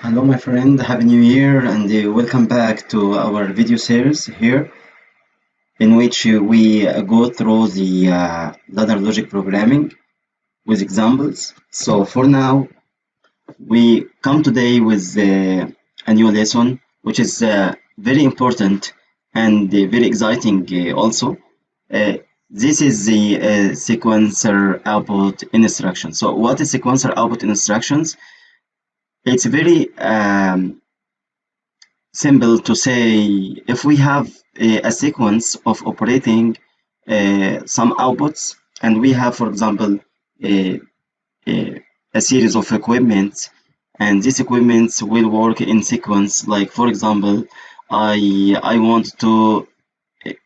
Hello, my friend. Happy New Year, and welcome back to our video series here, in which we go through the ladder logic programming with examples. So, for now, we come today with a new lesson, which is very important and very exciting also. Uh, this is the sequencer output instruction. So, what is sequencer output instructions? It's very simple to say if we have a sequence of operating some outputs, and we have, for example, a, a series of equipment, and these equipments will work in sequence. Like, for example, I want to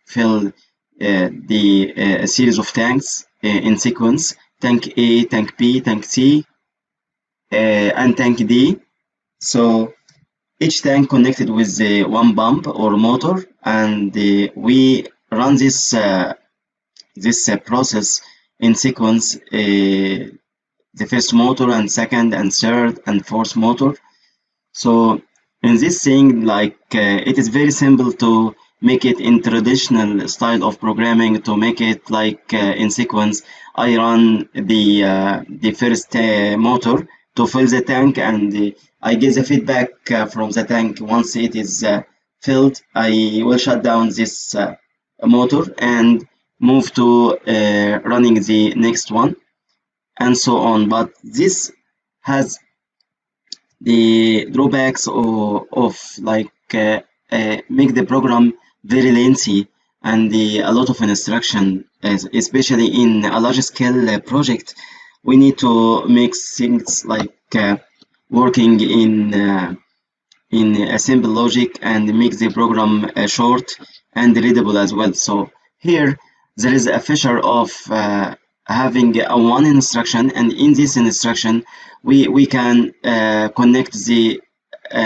fill a series of tanks in sequence: tank A, tank B, tank C, and tank D. So each tank connected with one pump or motor, and we run this process in sequence, the first motor and second and third and fourth motor. So in this thing, like it is very simple to make it in traditional style of programming, to make it like in sequence. I run the first motor to fill the tank, and I get the feedback from the tank. Once it is filled, I will shut down this motor and move to running the next one, and so on. But this has the drawbacks of like make the program very lengthy, and a lot of instruction, especially in a large scale project. We need to make things like working in a simple logic and make the program short and readable as well. So here there is a feature of having one instruction, and in this instruction we can connect the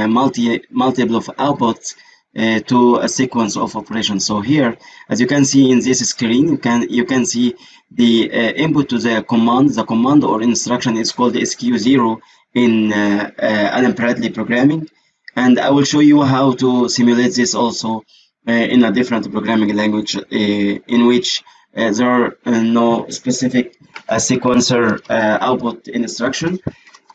multiple of outputs to a sequence of operations. So here, as you can see in this screen, you can see the input to the command. The command or instruction is called SQ0 in unemployedly programming, and I will show you how to simulate this also in a different programming language in which there are no specific sequencer output instruction.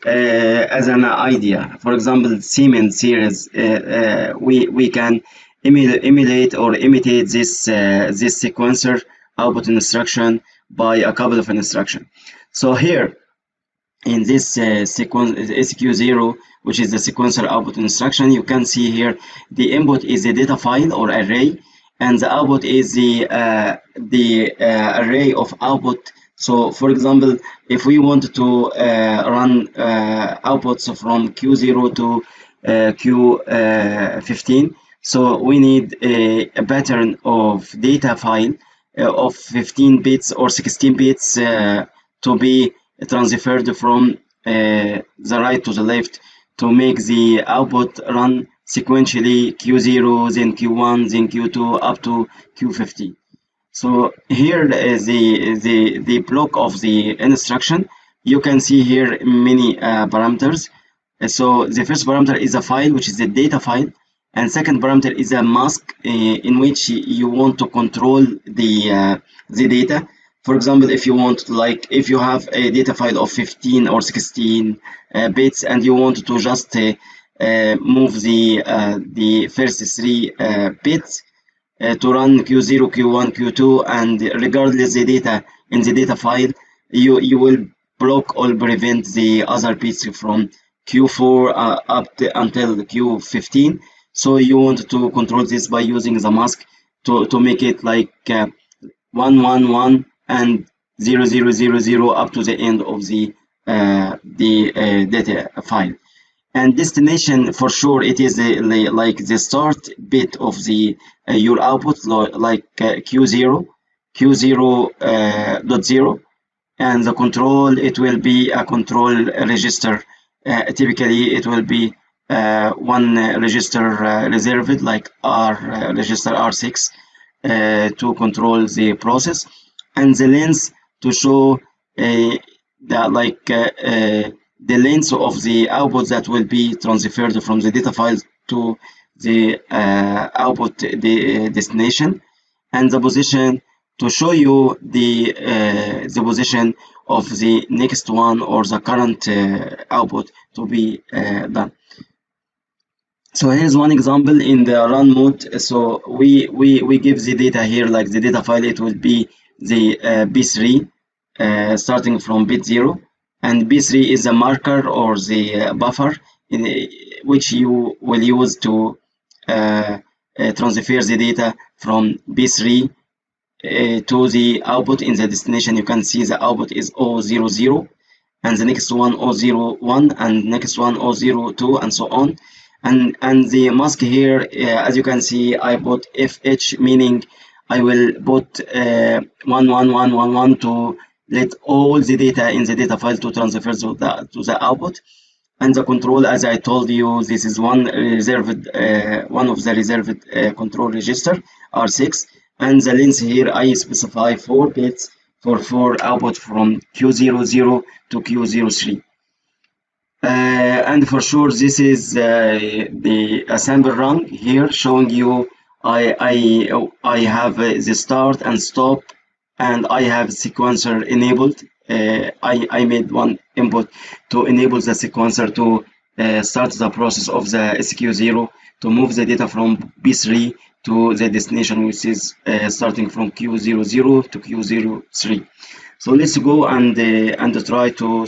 As an idea, for example, Siemens series, we can emulate or imitate this sequencer output instruction by a couple of instructions. So here in this sequence SQ0, which is the sequencer output instruction, you can see here the input is a data file or array, and the output is the array of output. So, for example, if we want to run outputs from Q0 to Q15, so we need a pattern of data file of 15 bits or 16 bits to be transferred from the right to the left to make the output run sequentially Q0, then Q1, then Q2 up to Q15. So here is the block of the instruction. You can see here many parameters. So the first parameter is a file, which is the data file, and second parameter is a mask in which you want to control the data. For example, if you want to, like, if you have a data file of 15 or 16 bits, and you want to just move the first three bits to run Q0, Q1, Q2, and regardless the data in the data file, you will block or prevent the other bits from Q4 until Q15. So you want to control this by using the mask to make it like 111 and 0000 up to the end of the data file. And destination, for sure, it is like the start bit of the your output, like Q0 .0, and the control, it will be a control register. Typically it will be one register reserved, like register R6, to control the process, and the length to show that like the length of the output that will be transferred from the data file to the output destination, and the position to show you the position of the next one or the current output to be done. So here's one example in the run mode. So we give the data here, like the data file, it will be the B3 starting from bit 0, and B3 is a marker or the buffer in which you will use to transfer the data from B3 to the output in the destination. You can see the output is 000, and the next one 001, and next one 002, and so on. And the mask here, as you can see, I put FH, meaning I will put 11111 to let all the data in the data file to transfer to the output. And the control, as I told you, this is one of the reserved control register, R6, and the length here I specify 4 bits for 4 output from Q00 to Q03. And for sure, this is the sample run here, showing you I have the start and stop, and I have sequencer enabled. I made one input to enable the sequencer to start the process of the SQ0 to move the data from B3 to the destination, which is starting from Q00 to Q03. So let's go and try to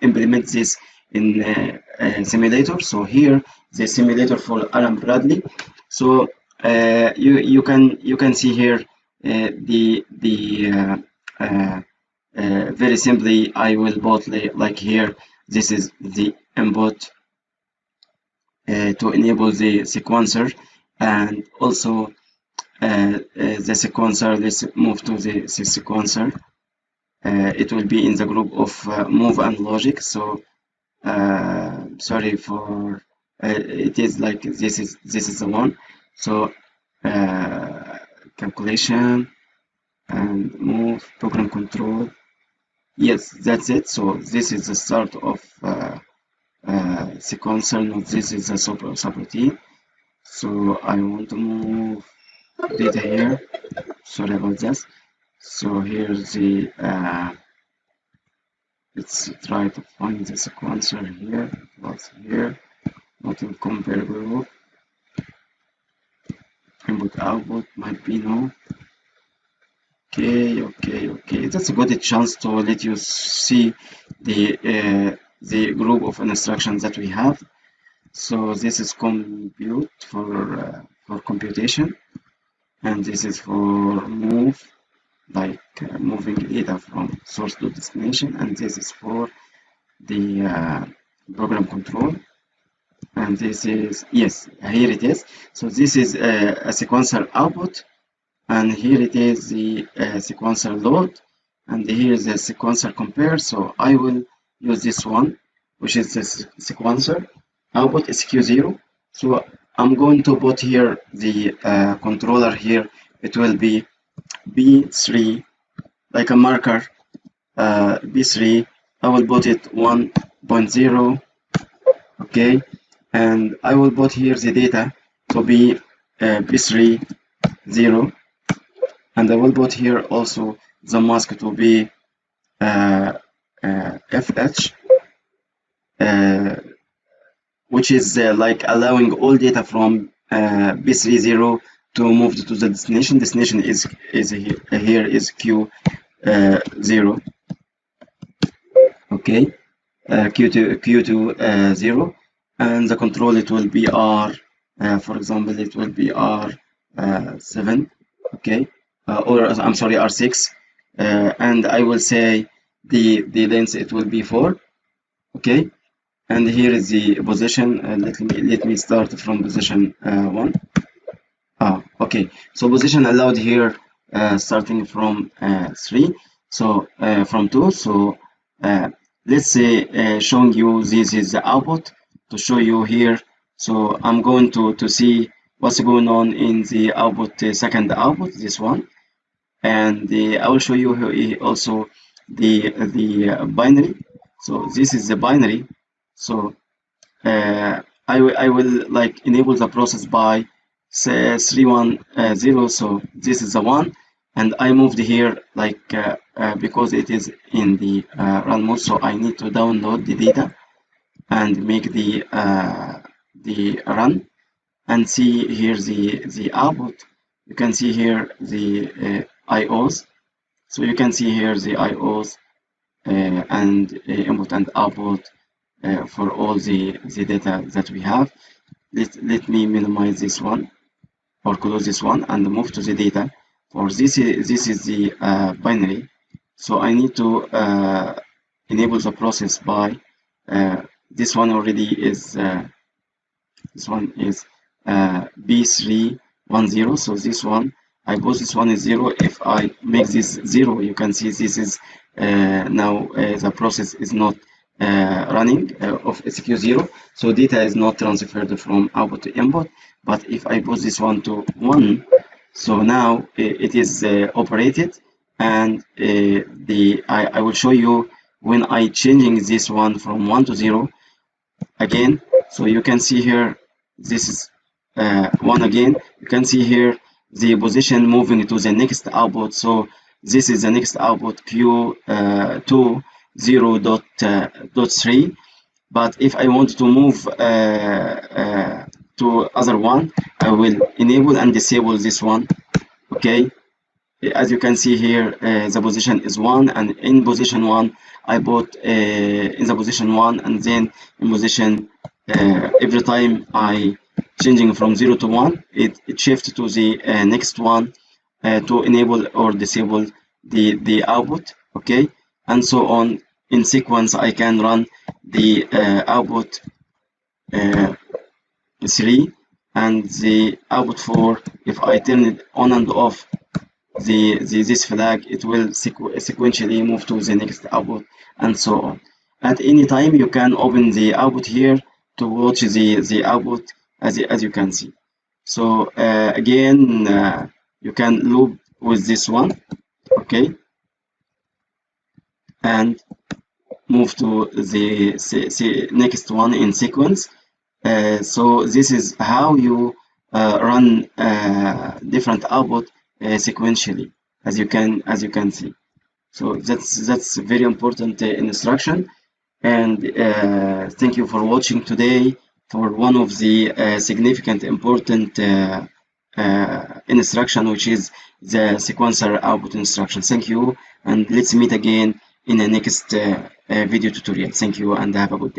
implement this in simulator. So here the simulator for Alan Bradley. So you can see here very simply I will put like here. This is the input to enable the sequencer, and also the sequencer. Let's move to the sequencer. It will be in the group of move and logic. So sorry for it is like this is the one. So calculation and move, program control. Yes, that's it. So this is the start of sequencer. Not this is the subroutine. So I want to move data here. Sorry about this. So here's the let's try to find the sequencer here. What's here? Not in comparable group. Input output might be no. Okay. That's a good chance to let you see the group of instructions that we have. So this is compute for computation, and this is for move, like moving data from source to destination, and this is for the program control, and this is, yes, here it is. So this is a sequencer output, and here it is the sequencer load, and here is the sequencer compare. So I will use this one, which is the sequencer output SQ0. So I'm going to put here the controller here. It will be B3, like a marker, B3. I will put it 1.0, okay, and I will put here the data to be B3 0, and I will put here also the mask to be FH, which is like allowing all data from B30 to move to the destination. Destination here is Q0, okay, Q20, and the control, it will be R, for example, it will be R7, okay, or I'm sorry, R6, and I will say the length, it will be 4, okay. And here is the position. Let me start from position 1. Okay. So position allowed here, starting from 3. So from 2. So let's say showing you this is the output to show you here. So I'm going to see what's going on in the output, second output, this one, and I will show you also the binary. So this is the binary. So I will like enable the process by say 310. So this is the one, and I moved here like because it is in the run mode, so I need to download the data and make the run, and see here the output. You can see here the IOs. So you can see here the IOs and input and output for all the data that we have. Let me minimize this one or close this one and move to the data. For this is the binary. So I need to enable the process by this one already is this one is B310. So this one, I put this one is 0. If I make this 0, you can see this is now the process is not running of SQ0. So data is not transferred from output to input. But if I put this one to 1, so now it is operated, and I will show you when I changing this one from 1 to 0 again. So you can see here this is 1 again. You can see here the position moving to the next output. So this is the next output Q2 0.3. But if I want to move to other one, I will enable and disable this one. Okay, as you can see here, the position is 1, and in position 1 I put in the position 1, and then in position every time I changing from 0 to 1, it shifts to the next one to enable or disable the output. Okay, and so on in sequence. I can run the output 3 and the output 4. If I turn it on and off this flag, it will sequentially move to the next output, and so on. At any time you can open the output here to watch the output as you can see. So again, you can loop with this one, okay, and move to the next one in sequence. So this is how you run different output sequentially, as you can see. So that's very important instruction. And thank you for watching today for one of the significant important instruction, which is the sequencer output instruction. Thank you, and let's meet again in the next video tutorial. Thank you, and have a good day.